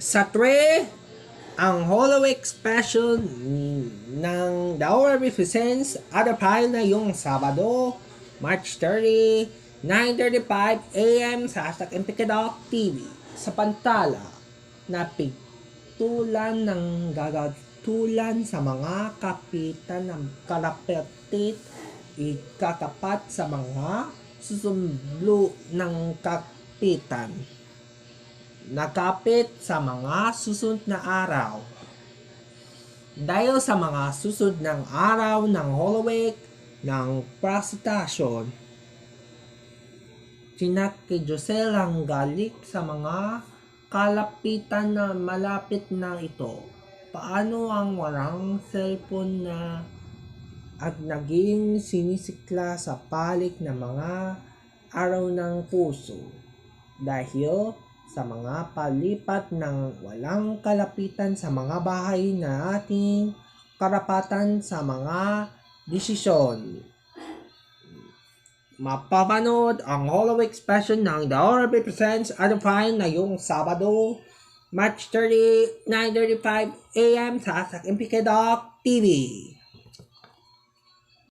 Sa 3, ang hollow expression ng The Hour Represents other file na yung Sabado, March 30, 9:35 a.m. sa hashtag MPKDoc TV. Sa pantala, napitulan ng gagatulan sa mga kapitan ng karapetit ikakapat sa mga susumblo ng kapitan nakapit sa mga susunod na araw. Dahil sa mga susunod ng araw ng Holy Week ng prostitution, kinakidusel ang galik sa mga kalapitan na malapit na ito. Paano ang walang cellphone na at naging sinisikla sa palik ng mga araw ng puso dahil sa mga palipat ng walang kalapitan sa mga bahay na ating karapatan sa mga desisyon. Mapapanood ang hollow expression ng The Hour Represents other file na yung Sabado, March 30, 9:35 a.m. sa MPK Doc TV.